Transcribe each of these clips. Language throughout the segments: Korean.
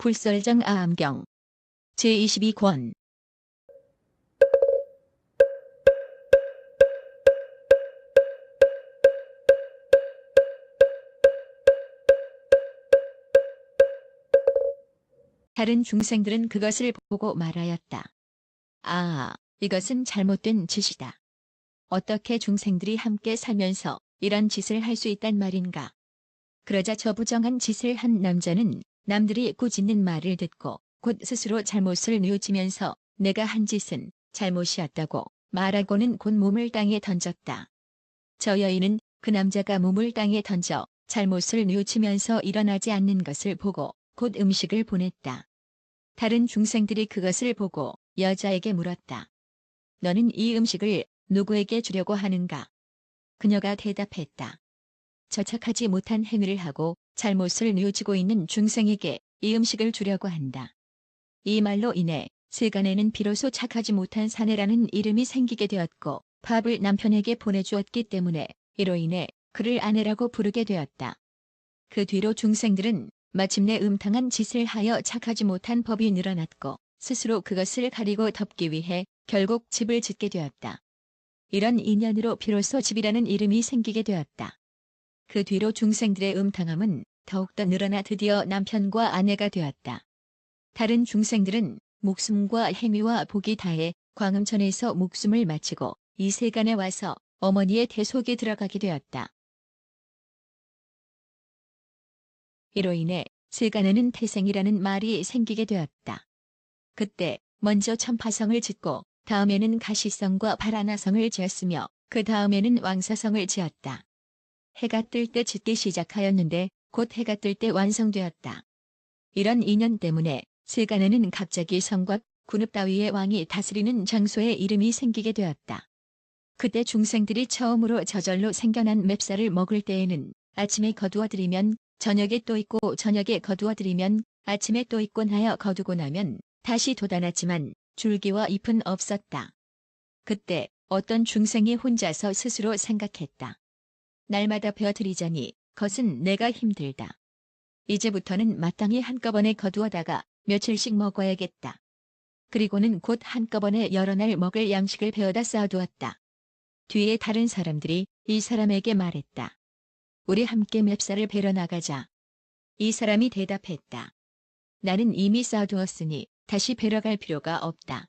불설정 아암경 제22권 다른 중생들은 그것을 보고 말하였다. 아, 이것은 잘못된 짓이다. 어떻게 중생들이 함께 살면서 이런 짓을 할 수 있단 말인가. 그러자 저 부정한 짓을 한 남자는 남들이 꾸짖는 말을 듣고 곧 스스로 잘못을 뉘우치면서 내가 한 짓은 잘못이었다고 말하고는 곧 몸을 땅에 던졌다. 저 여인은 그 남자가 몸을 땅에 던져 잘못을 뉘우치면서 일어나지 않는 것을 보고 곧 음식을 보냈다. 다른 중생들이 그것을 보고 여자에게 물었다. 너는 이 음식을 누구에게 주려고 하는가? 그녀가 대답했다. 저착하지 못한 행위를 하고 잘못을 뉘우치고 있는 중생에게 이 음식을 주려고 한다. 이 말로 인해 세간에는 비로소 착하지 못한 사내라는 이름이 생기게 되었고 밥을 남편에게 보내주었기 때문에 이로 인해 그를 아내라고 부르게 되었다. 그 뒤로 중생들은 마침내 음탕한 짓을 하여 착하지 못한 법이 늘어났고 스스로 그것을 가리고 덮기 위해 결국 집을 짓게 되었다. 이런 인연으로 비로소 집이라는 이름이 생기게 되었다. 그 뒤로 중생들의 음탕함은 더욱더 늘어나 드디어 남편과 아내가 되었다. 다른 중생들은 목숨과 행위와 복이 다해 광음천에서 목숨을 마치고 이 세간에 와서 어머니의 태속에 들어가게 되었다. 이로 인해 세간에는 태생이라는 말이 생기게 되었다. 그때 먼저 천파성을 짓고 다음에는 가시성과 바라나성을 지었으며 그 다음에는 왕사성을 지었다. 해가 뜰 때 짓기 시작하였는데 곧 해가 뜰 때 완성되었다. 이런 인연 때문에 세간에는 갑자기 성곽, 군읍 따위의 왕이 다스리는 장소의 이름이 생기게 되었다. 그때 중생들이 처음으로 저절로 생겨난 맵쌀을 먹을 때에는 아침에 거두어들이면 저녁에 또 있고 저녁에 거두어들이면 아침에 또 있곤 하여 거두고 나면 다시 돋아났지만 줄기와 잎은 없었다. 그때 어떤 중생이 혼자서 스스로 생각했다. 날마다 베어들이자니 것은 내가 힘들다. 이제부터는 마땅히 한꺼번에 거두어다가 며칠씩 먹어야겠다. 그리고는 곧 한꺼번에 여러 날 먹을 양식을 베어다 쌓아두었다. 뒤에 다른 사람들이 이 사람에게 말했다. 우리 함께 맵쌀을 베러 나가자. 이 사람이 대답했다. 나는 이미 쌓아두었으니 다시 베러 갈 필요가 없다.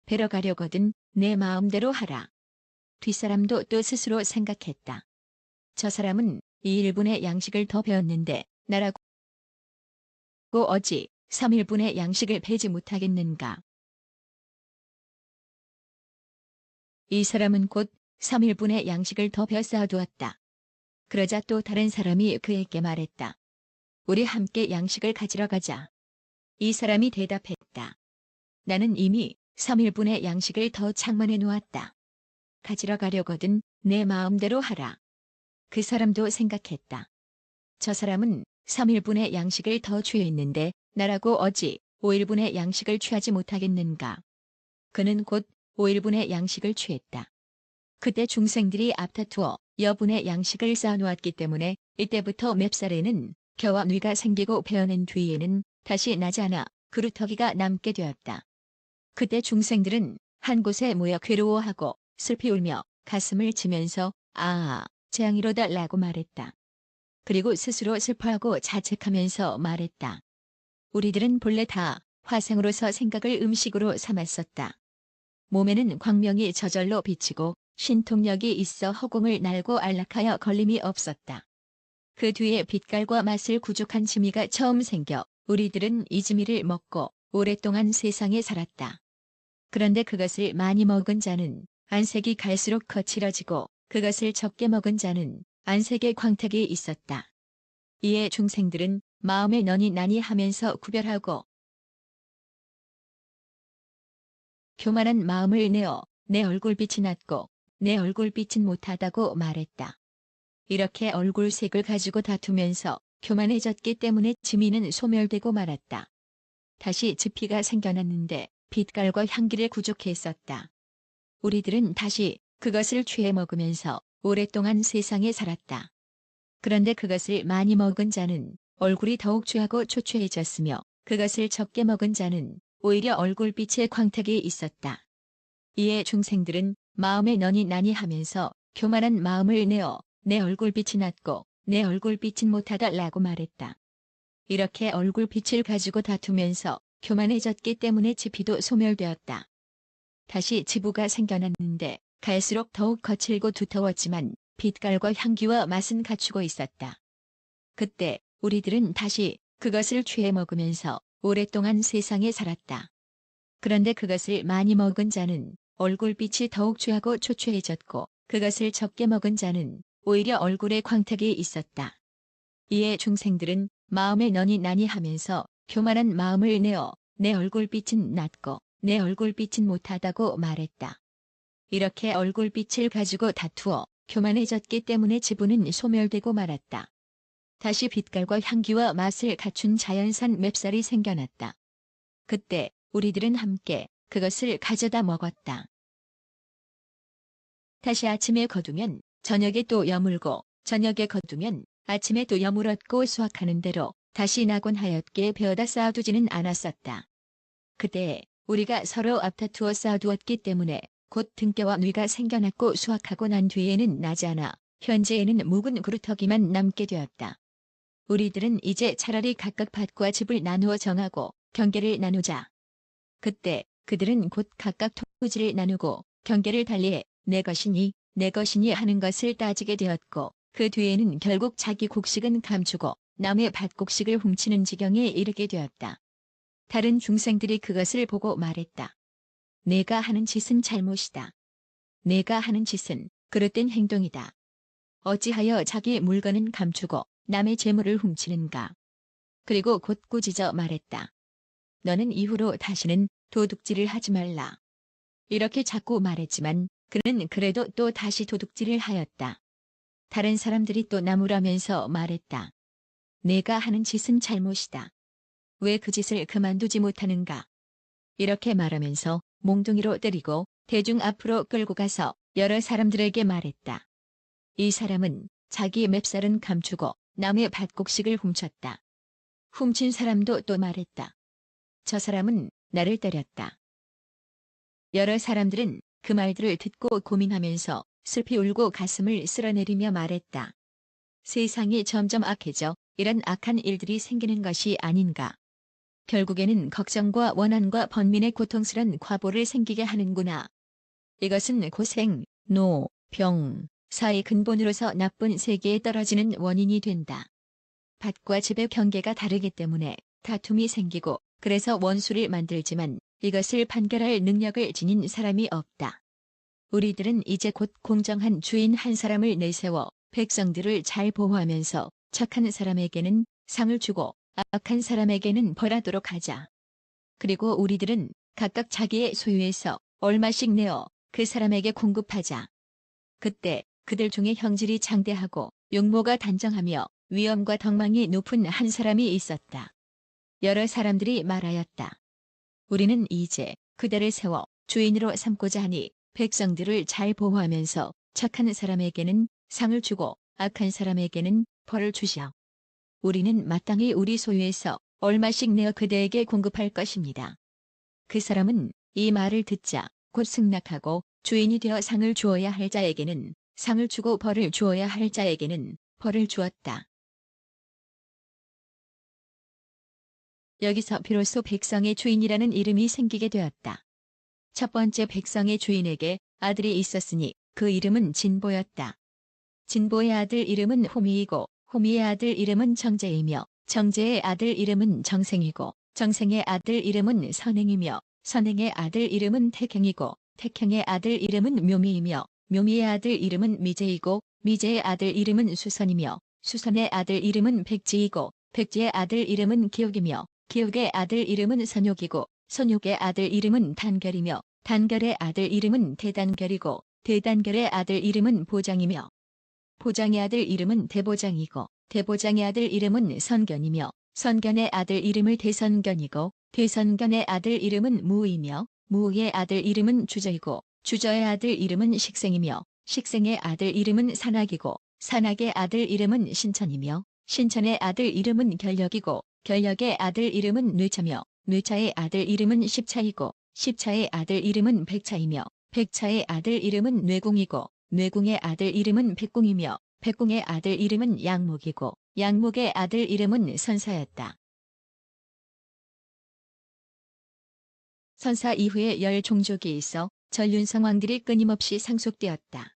베러 가려거든 내 마음대로 하라. 뒷사람도 또 스스로 생각했다. 저 사람은 이 1분의 양식을 더 베었는데 나라고 어찌 3일분의 양식을 베지 못하겠는가. 이 사람은 곧 3일분의 양식을 더 베어 쌓아두었다. 그러자 또 다른 사람이 그에게 말했다. 우리 함께 양식을 가지러 가자. 이 사람이 대답했다. 나는 이미 3일분의 양식을 더 창문에 놓았다. 가지러 가려거든 내 마음대로 하라. 그 사람도 생각했다. 저 사람은 3일분의 양식을 더 취했는데 나라고 어찌 5일분의 양식을 취하지 못하겠는가. 그는 곧 5일분의 양식을 취했다. 그때 중생들이 앞다투어 여분의 양식을 쌓아놓았기 때문에 이때부터 맵쌀에는 겨와 뉘가 생기고 베어낸 뒤에는 다시 나지 않아 그루터기가 남게 되었다. 그때 중생들은 한 곳에 모여 괴로워하고 슬피 울며 가슴을 치면서 아, 재앙이로다 라고 말했다. 그리고 스스로 슬퍼하고 자책하면서 말했다. 우리들은 본래 다 화생으로서 생각을 음식으로 삼았었다. 몸에는 광명이 저절로 비치고 신통력이 있어 허공을 날고 안락하여 걸림이 없었다. 그 뒤에 빛깔과 맛을 구족한 지미가 처음 생겨 우리들은 이 지미를 먹고 오랫동안 세상에 살았다. 그런데 그것을 많이 먹은 자는 안색이 갈수록 거칠어지고 그것을 적게 먹은 자는 안색의 광택이 있었다. 이에 중생들은 마음에 너니 나니 하면서 구별하고 교만한 마음을 내어 내 얼굴빛이 낮고 내 얼굴빛은 못하다고 말했다. 이렇게 얼굴색을 가지고 다투면서 교만해졌기 때문에 지미는 소멸되고 말았다. 다시 지피가 생겨났는데 빛깔과 향기를 구족했었다. 우리들은 다시 그것을 취해 먹으면서 오랫동안 세상에 살았다. 그런데 그것을 많이 먹은 자는 얼굴이 더욱 취하고 초췌해졌으며 그것을 적게 먹은 자는 오히려 얼굴빛에 광택이 있었다. 이에 중생들은 마음에 너니 나니 하면서 교만한 마음을 내어 내 얼굴빛이 낮고 내 얼굴빛은 못하다라고 말했다. 이렇게 얼굴빛을 가지고 다투면서 교만해졌기 때문에 지피도 소멸되었다. 다시 지부가 생겨났는데 갈수록 더욱 거칠고 두터웠지만 빛깔과 향기와 맛은 갖추고 있었다. 그때 우리들은 다시 그것을 취해 먹으면서 오랫동안 세상에 살았다. 그런데 그것을 많이 먹은 자는 얼굴빛이 더욱 취하고 초췌해졌고 그것을 적게 먹은 자는 오히려 얼굴에 광택이 있었다. 이에 중생들은 마음에 너니 나니 하면서 교만한 마음을 내어 내 얼굴빛은 낮고 내 얼굴빛은 못하다고 말했다. 이렇게 얼굴빛을 가지고 다투어 교만해졌기 때문에 지부는 소멸되고 말았다. 다시 빛깔과 향기와 맛을 갖춘 자연산 맵쌀이 생겨났다. 그때 우리들은 함께 그것을 가져다 먹었다. 다시 아침에 거두면 저녁에 또 여물고 저녁에 거두면 아침에 또 여물었고 수확하는 대로 다시 낙원하였기에 베어다 쌓아두지는 않았었다. 그때 우리가 서로 앞다투어 쌓아두었기 때문에 곧 등뼈와 뉘가 생겨났고 수확하고 난 뒤에는 나지 않아 현재에는 묵은 그루터기만 남게 되었다. 우리들은 이제 차라리 각각 밭과 집을 나누어 정하고 경계를 나누자. 그때 그들은 곧 각각 토지를 나누고 경계를 달리해 내 것이니 내 것이니 하는 것을 따지게 되었고 그 뒤에는 결국 자기 곡식은 감추고 남의 밭 곡식을 훔치는 지경에 이르게 되었다. 다른 중생들이 그것을 보고 말했다. 내가 하는 짓은 잘못이다. 내가 하는 짓은 그릇된 행동이다. 어찌하여 자기 물건은 감추고 남의 재물을 훔치는가. 그리고 곧 꾸짖어 말했다. 너는 이후로 다시는 도둑질을 하지 말라. 이렇게 자꾸 말했지만 그는 그래도 또 다시 도둑질을 하였다. 다른 사람들이 또 나무라면서 말했다. 내가 하는 짓은 잘못이다. 왜 그 짓을 그만두지 못하는가. 이렇게 말하면서 몽둥이로 때리고 대중 앞으로 끌고 가서 여러 사람들에게 말했다. 이 사람은 자기 맵쌀은 감추고 남의 밭곡식을 훔쳤다. 훔친 사람도 또 말했다. 저 사람은 나를 때렸다. 여러 사람들은 그 말들을 듣고 고민하면서 슬피 울고 가슴을 쓸어내리며 말했다. 세상이 점점 악해져 이런 악한 일들이 생기는 것이 아닌가. 결국에는 걱정과 원한과 번민의 고통스런 과보를 생기게 하는구나. 이것은 고생, 노, 병, 사의 근본으로서 나쁜 세계에 떨어지는 원인이 된다. 밭과 집의 경계가 다르기 때문에 다툼이 생기고 그래서 원수를 만들지만 이것을 판결할 능력을 지닌 사람이 없다. 우리들은 이제 곧 공정한 주인 한 사람을 내세워 백성들을 잘 보호하면서 착한 사람에게는 상을 주고 악한 사람에게는 벌하도록 하자. 그리고 우리들은 각각 자기의 소유에서 얼마씩 내어 그 사람에게 공급하자. 그때 그들 중에 형질이 장대하고 용모가 단정하며 위엄과 덕망이 높은 한 사람이 있었다. 여러 사람들이 말하였다. 우리는 이제 그대를 세워 주인으로 삼고자 하니 백성들을 잘 보호하면서 착한 사람에게는 상을 주고 악한 사람에게는 벌을 주시오. 우리는 마땅히 우리 소유에서 얼마씩 내어 그대에게 공급할 것입니다. 그 사람은 이 말을 듣자 곧 승낙하고 주인이 되어 상을 주어야 할 자에게는 상을 주고 벌을 주어야 할 자에게는 벌을 주었다. 여기서 비로소 백성의 주인이라는 이름이 생기게 되었다. 첫 번째 백성의 주인에게 아들이 있었으니 그 이름은 진보였다. 진보의 아들 이름은 호미이고 호미의 아들 이름은 정제이며 정제의 아들 이름은 정생이고 정생의 아들 이름은 선행이며 선행의 아들 이름은 택행이고 택행의 아들 이름은 묘미이며 묘미의 아들 이름은 미제이고 미제의 아들 이름은 수선이며 수선의 아들 이름은 백지이고 백지의 아들 이름은 기옥이며 기옥의 아들 이름은 선욕이고 선욕의 아들 이름은 단결이며 단결의 아들 이름은 대단결이고 대단결의 아들 이름은 보장이며 보장의 아들 이름은 대보장이고 대보장의 아들 이름은 선견이며 선견의 아들 이름을 대선견이고 대선견의 아들 이름은 무의이며 무의의 아들 이름은 주저이고 주저의 아들 이름은 식생이며 식생의 아들 이름은 산악이고 산악의 아들 이름은 신천이며 신천의 아들 이름은 결력이고 결력의 아들 이름은 뇌차며 뇌차의 아들 이름은 십차이고 십차의 아들 이름은 백차이며 백차의 아들 이름은 뇌궁이고 뇌궁의 아들 이름은 백궁이며 백궁의 아들 이름은 양목이고 양목의 아들 이름은 선사였다. 선사 이후에 10종족이 있어 전륜성왕들이 끊임없이 상속되었다.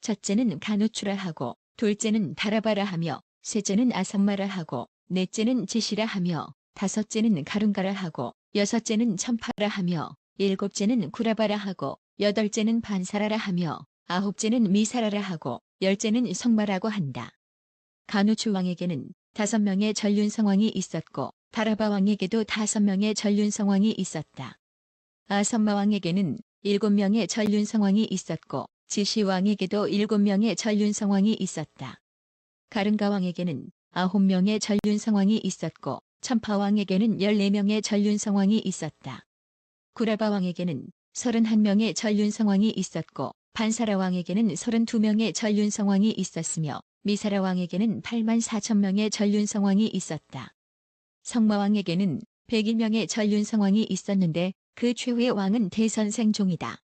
첫째는 가누추라 하고 둘째는 다라바라 하며 셋째는 아sam마라 하고 넷째는 지시라 하며 다섯째는 가룬가라 하고 여섯째는 천파라 하며 일곱째는 구라바라 하고 여덟째는 반사라라 하며 아홉째는 미사라라 하고 열째는 성마라고 한다. 가누추 왕에게는 5명의 전륜성왕이 있었고 다라바 왕에게도 5명의 전륜성왕이 있었다. 아sam마 왕에게는 7명의 전륜성왕이 있었고 지시 왕에게도 7명의 전륜성왕이 있었다. 가른가 왕에게는 9명의 전륜성왕이 있었고 천파 왕에게는 14명의 전륜성왕이 있었다. 구라바 왕에게는 31명의 전륜성왕이 있었고 반사라 왕에게는 32명의 전륜성왕이 있었으며 미사라 왕에게는 84,000명의 전륜성왕이 있었다. 성마 왕에게는 101명의 전륜성왕이 있었는데 그 최후의 왕은 대선생종이다.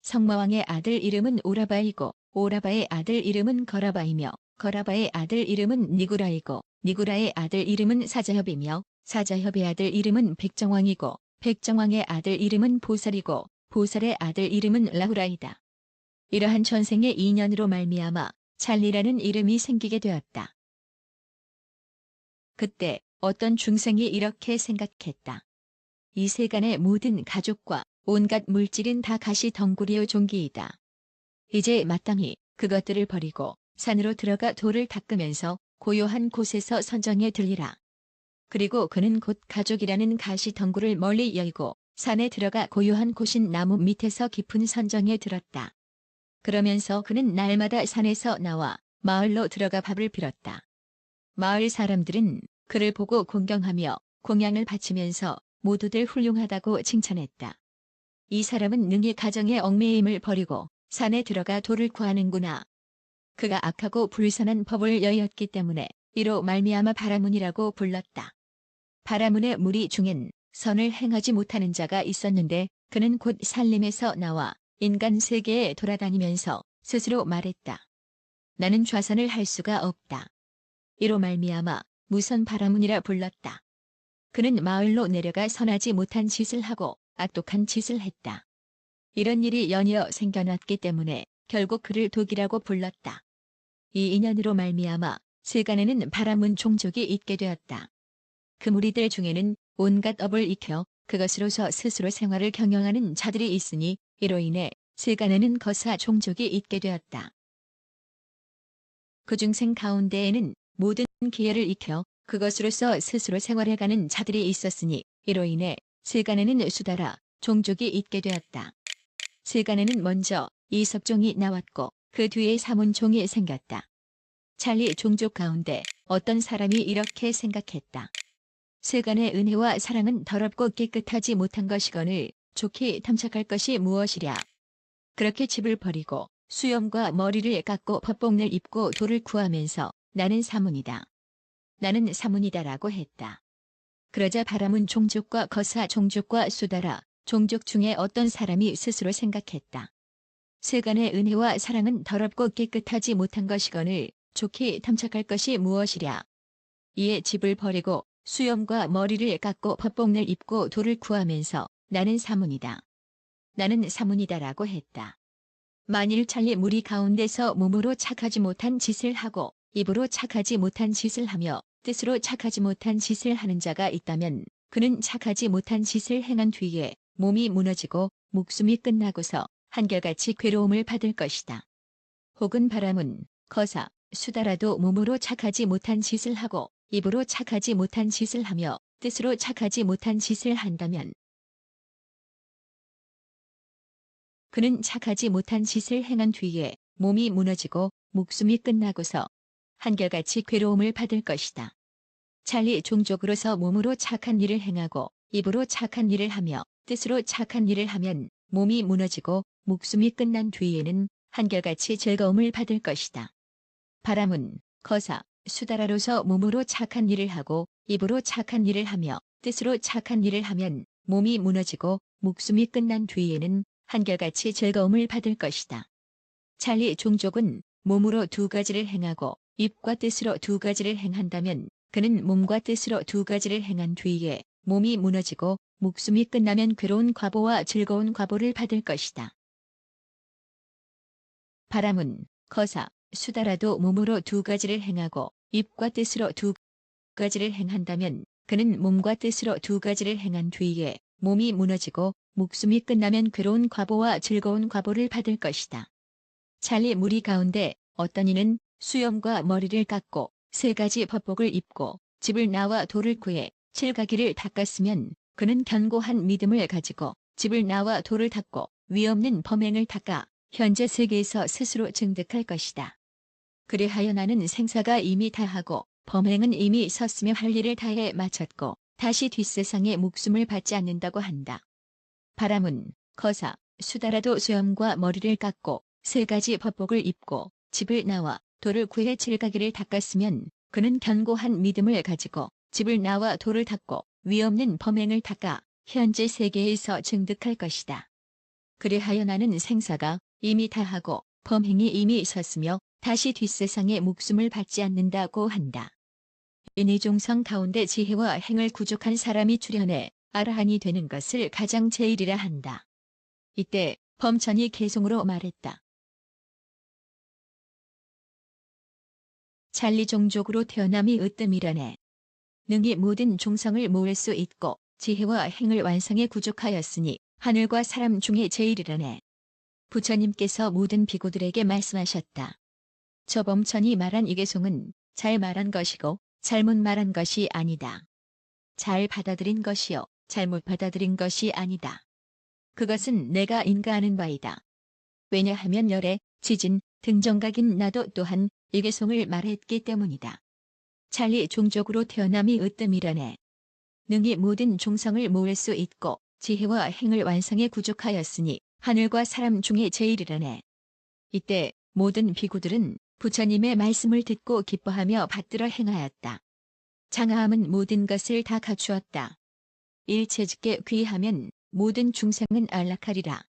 성마왕의 아들 이름은 오라바이고 오라바의 아들 이름은 거라바이며 거라바의 아들 이름은 니구라이고 니구라의 아들 이름은 사자협이며 사자협의 아들 이름은 백정왕이고 백정왕의 아들 이름은 보살이고 보살의 아들 이름은 라후라이다. 이러한 전생의 인연으로 말미암아 찰리라는 이름이 생기게 되었다. 그때 어떤 중생이 이렇게 생각했다. 이 세간의 모든 가족과 온갖 물질은 다 가시덩구리의 종기이다. 이제 마땅히 그것들을 버리고 산으로 들어가 돌을 닦으면서 고요한 곳에서 선정에 들리라. 그리고 그는 곧 가족이라는 가시덩굴을 멀리 열고 산에 들어가 고요한 곳인 나무 밑에서 깊은 선정에 들었다. 그러면서 그는 날마다 산에서 나와 마을로 들어가 밥을 빌었다. 마을 사람들은 그를 보고 공경하며 공양을 바치면서 모두들 훌륭하다고 칭찬했다. 이 사람은 능히 가정의 얽매임을 버리고 산에 들어가 돌을 구하는구나. 그가 악하고 불선한 법을 여였기 때문에 이로 말미암아 바라문이라고 불렀다. 바라문의 무리 중엔 선을 행하지 못하는 자가 있었는데 그는 곧 산림에서 나와 인간 세계에 돌아다니면서 스스로 말했다. 나는 좌선을 할 수가 없다. 이로 말미암아 무선 바라문이라 불렀다. 그는 마을로 내려가 선하지 못한 짓을 하고 악독한 짓을 했다. 이런 일이 연이어 생겨났기 때문에 결국 그를 독이라고 불렀다. 이 인연으로 말미암아 세간에는 바라문 종족이 있게 되었다. 그 무리들 중에는 온갖 업을 익혀 그것으로서 스스로 생활을 경영하는 자들이 있으니 이로 인해 세간에는 거사 종족이 있게 되었다. 그 중생 가운데에는 모든 기회를 익혀 그것으로서 스스로 생활해가는 자들이 있었으니 이로 인해 세간에는 수다라 종족이 있게 되었다. 세간에는 먼저 이석종이 나왔고 그 뒤에 사문종이 생겼다. 찰리 종족 가운데 어떤 사람이 이렇게 생각했다. 세간의 은혜와 사랑은 더럽고 깨끗하지 못한 것이거늘 좋게 탐착할 것이 무엇이랴. 그렇게 집을 버리고 수염과 머리를 깎고 법복을 입고 돌을 구하면서 나는 사문이다. 나는 사문이다라고 했다. 그러자 바라문 종족과 거사 종족과 수다라 종족 중에 어떤 사람이 스스로 생각했다. 세간의 은혜와 사랑은 더럽고 깨끗하지 못한 것이거늘 좋게 탐착할 것이 무엇이랴. 이에 집을 버리고 수염과 머리를 깎고 법복을 입고 돌을 구하면서 나는 사문이다. 나는 사문이다라고 했다. 만일 찰리 무리 가운데서 몸으로 착하지 못한 짓을 하고 입으로 착하지 못한 짓을 하며 뜻으로 착하지 못한 짓을 하는 자가 있다면 그는 착하지 못한 짓을 행한 뒤에 몸이 무너지고 목숨이 끝나고서 한결같이 괴로움을 받을 것이다. 혹은 바라문, 거사, 수다라도 몸으로 착하지 못한 짓을 하고 입으로 착하지 못한 짓을 하며 뜻으로 착하지 못한 짓을 한다면 그는 착하지 못한 짓을 행한 뒤에 몸이 무너지고 목숨이 끝나고서 한결같이 괴로움을 받을 것이다. 찰리 종족으로서 몸으로 착한 일을 행하고 입으로 착한 일을 하며 뜻으로 착한 일을 하면 몸이 무너지고 목숨이 끝난 뒤에는 한결같이 즐거움을 받을 것이다. 바라문, 거사, 수다라로서 몸으로 착한 일을 하고 입으로 착한 일을 하며 뜻으로 착한 일을 하면 몸이 무너지고 목숨이 끝난 뒤에는 한결같이 즐거움을 받을 것이다. 찰리 종족은 몸으로 두 가지를 행하고 입과 뜻으로 두 가지를 행한다면 그는 몸과 뜻으로 두 가지를 행한 뒤에 몸이 무너지고 목숨이 끝나면 괴로운 과보와 즐거운 과보를 받을 것이다. 바람은 거사, 수다라도 몸으로 두 가지를 행하고 입과 뜻으로 두 가지를 행한다면 그는 몸과 뜻으로 두 가지를 행한 뒤에 몸이 무너지고 목숨이 끝나면 괴로운 과보와 즐거운 과보를 받을 것이다. 찰리 무리 가운데 어떤 이는 수염과 머리를 깎고 세 가지 법복을 입고 집을 나와 돌을 구해 칠가기를 닦았으면 그는 견고한 믿음을 가지고 집을 나와 돌을 닦고 위없는 범행을 닦아 현재 세계에서 스스로 증득할 것이다. 그리하여 나는 생사가 이미 다하고 범행은 이미 섰으며 할 일을 다해 마쳤고 다시 뒷세상에 목숨을 받지 않는다고 한다. 바람은 거사, 수다라도 수염과 머리를 깎고 세 가지 법복을 입고 집을 나와 돌을 구해 칠가기를 닦았으면 그는 견고한 믿음을 가지고 집을 나와 돌을 닦고 위없는 범행을 닦아 현재 세계에서 증득할 것이다. 그리하여 나는 생사가 이미 다하고 범행이 이미 섰으며 다시 뒷세상에 목숨을 받지 않는다고 한다. 이니 종성 가운데 지혜와 행을 구족한 사람이 출현해 아라한이 되는 것을 가장 제일이라 한다. 이때 범천이 개송으로 말했다. 찰리 종족으로 태어남이 으뜸이라네. 능히 모든 종성을 모을 수 있고 지혜와 행을 완성에 구족하였으니 하늘과 사람 중에 제일이라네. 부처님께서 모든 비구들에게 말씀하셨다. 저 범천이 말한 이 개송은 잘 말한 것이고 잘못 말한 것이 아니다. 잘 받아들인 것이요 잘못 받아들인 것이 아니다. 그것은 내가 인가하는 바이다. 왜냐하면 열애, 지진, 등정각인 나도 또한 이 개송을 말했기 때문이다. 찰리 종족으로 태어남이 으뜸이라네. 능히 모든 종성을 모을 수 있고 지혜와 행을 완성에 구족하였으니 하늘과 사람 중에 제일이라네. 이때 모든 비구들은 부처님의 말씀을 듣고 기뻐하며 받들어 행하였다. 장하함은 모든 것을 다 갖추었다. 일체직게 귀하면 모든 중생은 안락하리라.